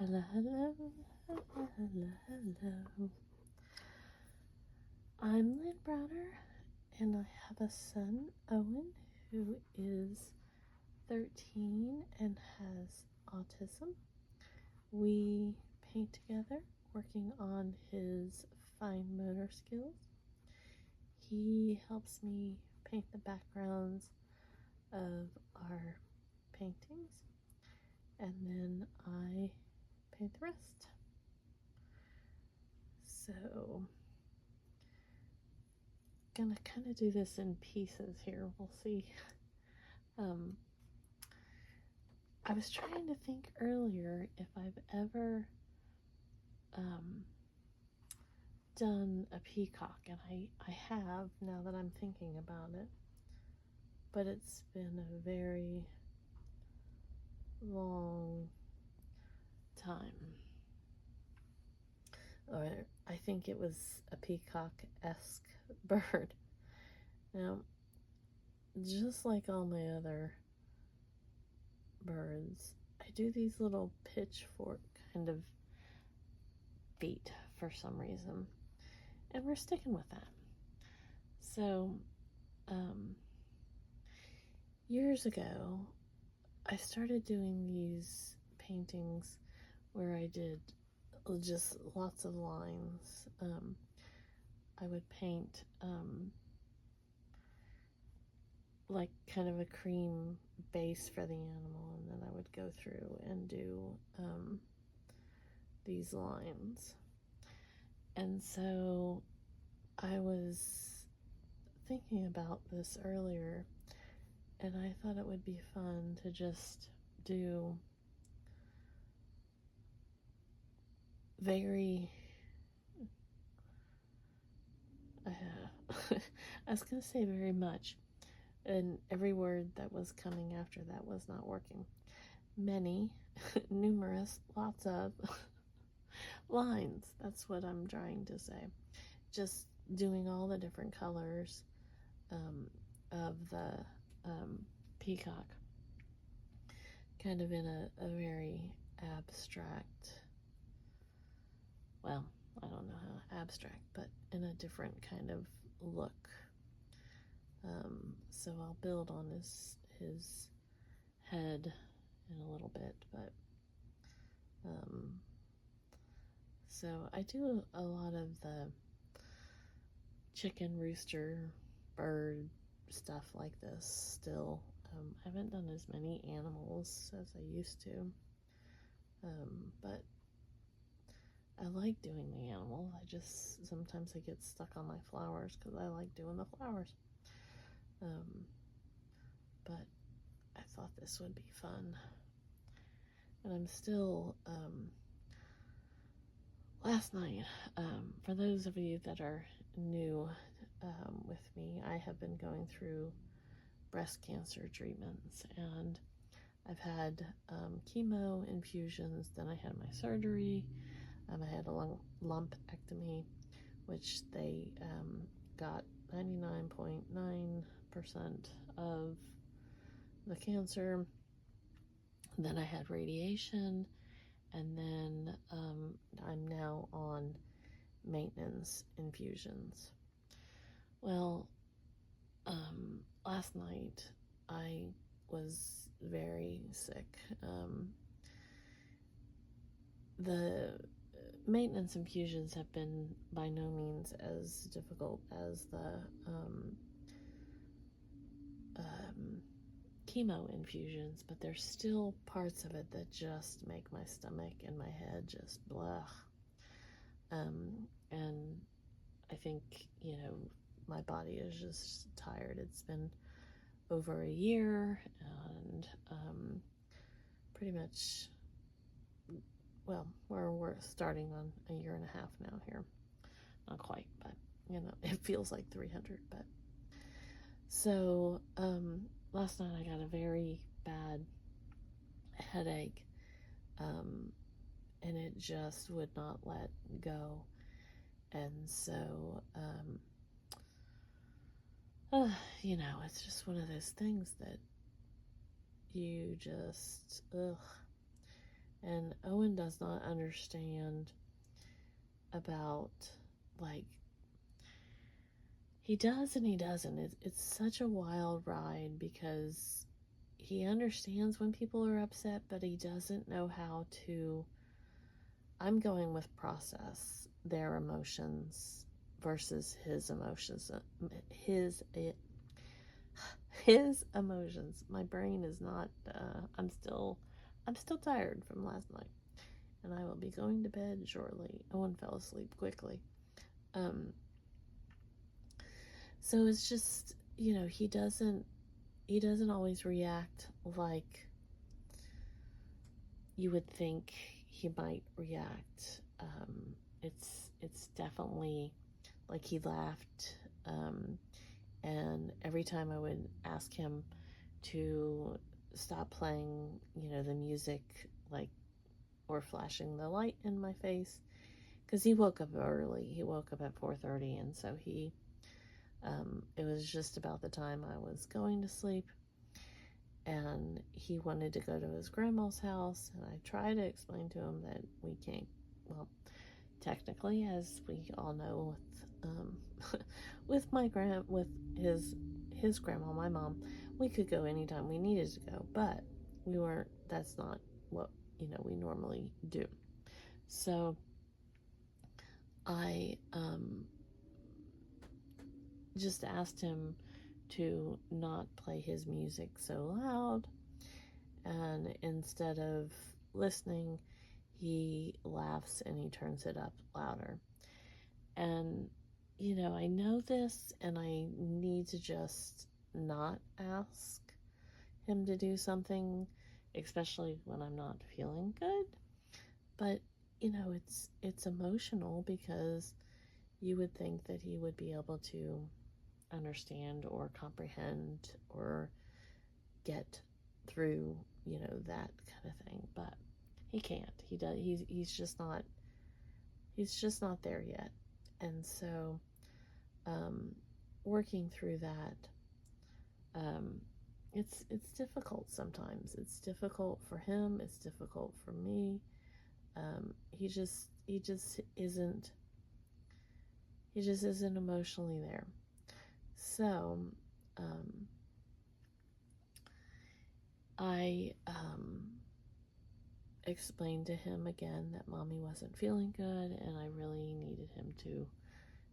Hello, hello, hello, hello, hello. I'm Lynn Browner, and I have a son, Owen, who is 13 and has autism. We paint together, working on his fine motor skills. He helps me paint the backgrounds of our paintings, and then I paint the rest. So, gonna kind of do this in pieces here. We'll see. I was trying to think earlier if I've ever done a peacock, and I have, now that I'm thinking about it, but it's been a very long time. Or I think it was a peacock-esque bird. Now, just like all my other birds, I do these little pitchfork kind of feet for some reason, and we're sticking with that. So, years ago, I started doing these paintings where I did just lots of lines. I would paint like kind of a cream base for the animal, and then I would go through and do these lines. And so I was thinking about this earlier, and I thought it would be fun to just do very I was going to say very much, and every word that was coming after that was not working. Many, numerous, lots of lines. That's what I'm trying to say. Just doing all the different colors of the peacock, kind of in a very abstract, well, I don't know how abstract, but in a different kind of look. So I'll build on his head in a little bit, but so I do a lot of the chicken, rooster, bird stuff like this still. I haven't done as many animals as I used to, but I like doing the animal. I just, sometimes I get stuck on my flowers because I like doing the flowers. But I thought this would be fun. And I'm still, last night, for those of you that are new with me, I have been going through breast cancer treatments, and I've had chemo infusions, then I had my surgery. I had a lumpectomy, which they got 99.9% of the cancer. Then I had radiation, and then I'm now on maintenance infusions. Well, last night I was very sick. The maintenance infusions have been by no means as difficult as the chemo infusions, but there's still parts of it that just make my stomach and my head just blah. And I think, you know, my body is just tired. It's been over a year, and pretty much, well, we're starting on a year and a half now here. Not quite, but you know, it feels like 300. But so last night I got a very bad headache, and it just would not let go. And so you know, it's just one of those things that you just And Owen does not understand about, like, he does and he doesn't. It's such a wild ride because he understands when people are upset, but he doesn't know how to. I'm going with process their emotions versus his emotions. His emotions. My brain is not. I'm still tired from last night, and I will be going to bed shortly. Owen fell asleep quickly. So it's just, he doesn't always react like you would think he might react. It's definitely like he laughed, and every time I would ask him to stop playing, the music, like, or flashing the light in my face, because he woke up early. He woke up at 4:30, and so it was just about the time I was going to sleep, and he wanted to go to his grandma's house, and I tried to explain to him that we can't, well, technically, as we all know, with with his grandma, my mom, we could go anytime we needed to go, but that's not what, we normally do. So I just asked him to not play his music so loud, and instead of listening, he laughs and he turns it up louder. And I know this, and I need to just not ask him to do something, especially when I'm not feeling good. But it's emotional, because you would think that he would be able to understand or comprehend or get through, that kind of thing. But he can't. He's just not there yet. And so working through that, it's difficult sometimes. It's difficult for him, it's difficult for me. He just isn't emotionally there. So I explained to him again that mommy wasn't feeling good, and I really needed him to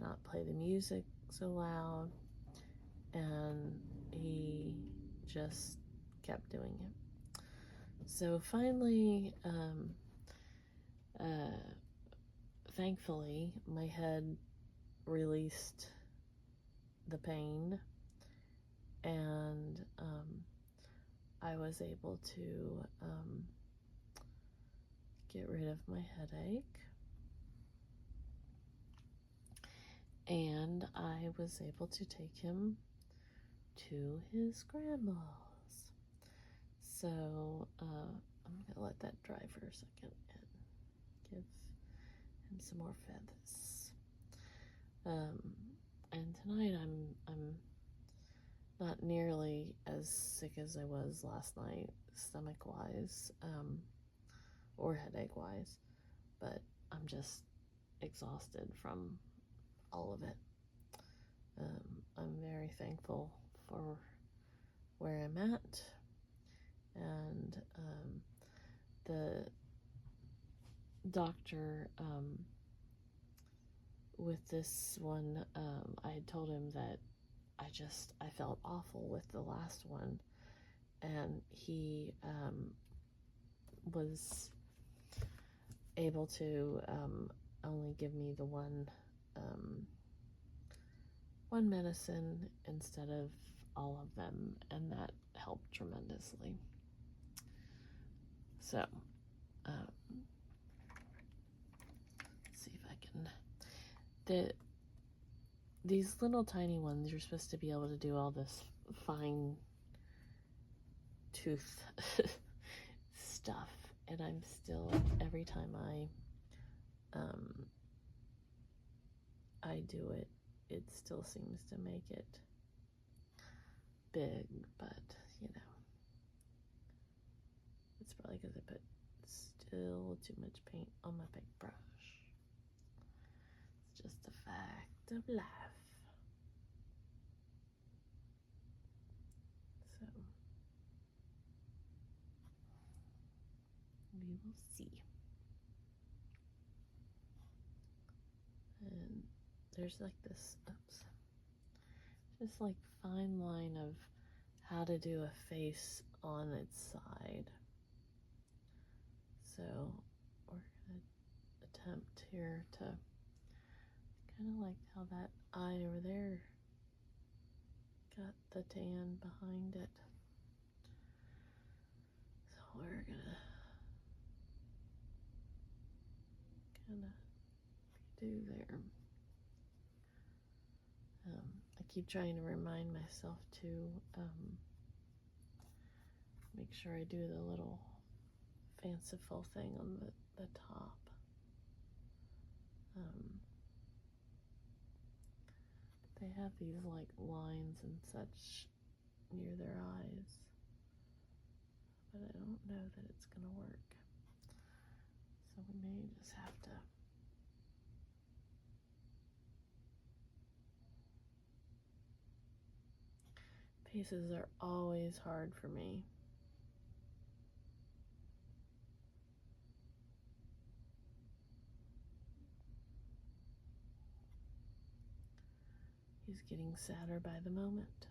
not play the music so loud, and he just kept doing it. So finally, thankfully, my head released the pain, and I was able to get rid of my headache, and I was able to take him to his grandma's. So I'm gonna let that dry for a second and give him some more feathers. And tonight I'm not nearly as sick as I was last night, stomach wise, or headache wise, but I'm just exhausted from all of it. I'm very thankful for where I'm at, and the doctor, with this one, I had told him that I felt awful with the last one, and he was able to only give me the one medicine instead of all of them, and that helped tremendously. So let's see if I can. These little tiny ones, you're supposed to be able to do all this fine tooth stuff, and I'm still, every time I do it, it still seems to make it big, but it's probably because I put still too much paint on my paintbrush. It's just a fact of life. So we will see. And there's like this, just like fine line of how to do a face on its side. So we're going to attempt here to kind of like how that eye over there got the tan behind it. So we're going to kind of do there. I keep trying to remind myself to make sure I do the little fanciful thing on the top. They have these like lines and such near their eyes, but I don't know that it's going to work. So we may just have to faces are always hard for me. He's getting sadder by the moment.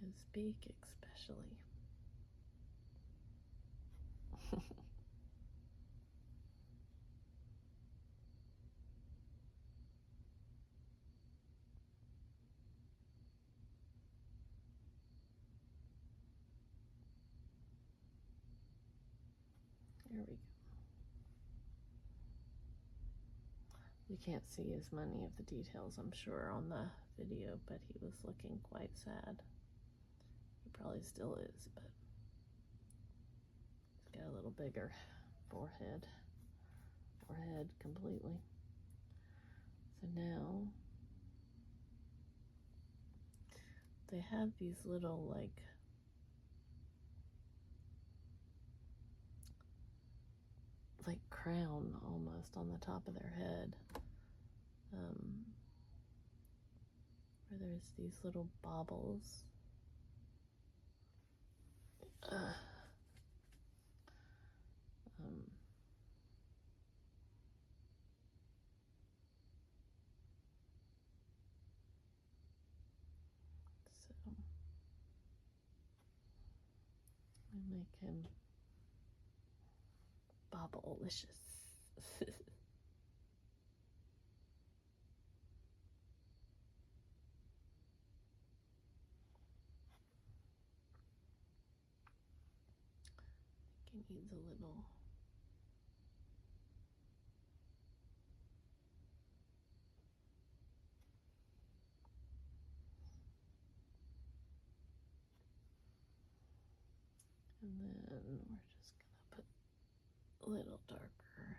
His beak especially. There we go. You can't see as many of the details, I'm sure, on the video, but he was looking quite sad. He probably still is, but he's got a little bigger forehead completely. So now they have these little like crown almost on the top of their head, where there's these little baubles. So I make him bobble-licious. He needs a little. And then we're just gonna put a little darker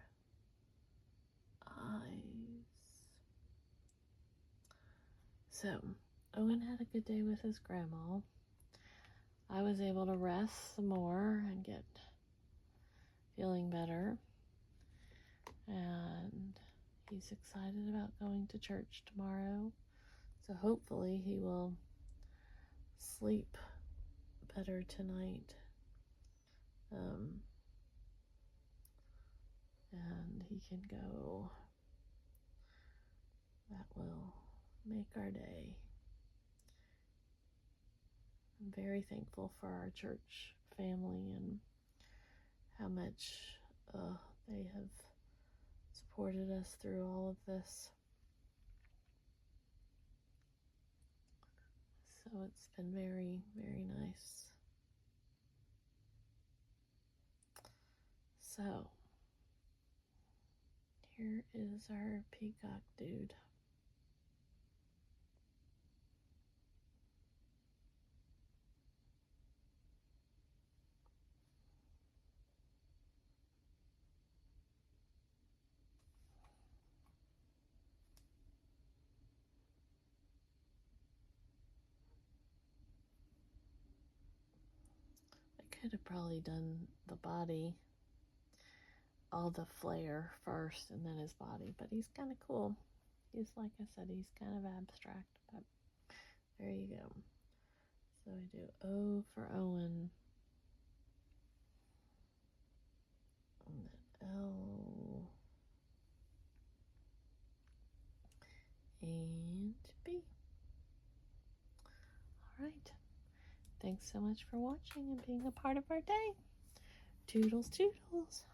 eyes. So Owen had a good day with his grandma. I was able to rest some more and get feeling better. And he's excited about going to church tomorrow. So hopefully he will sleep better tonight. And he can go. That will make our day. I'm very thankful for our church family and how much they have supported us through all of this. So it's been very, very nice. So here is our peacock dude. could have probably done the body, all the flare first and then his body, but he's kind of cool. He's, like I said, he's kind of abstract, but there you go. So I do O for Owen, and then L, and B. All right. Thanks so much for watching and being a part of our day. Toodles, toodles.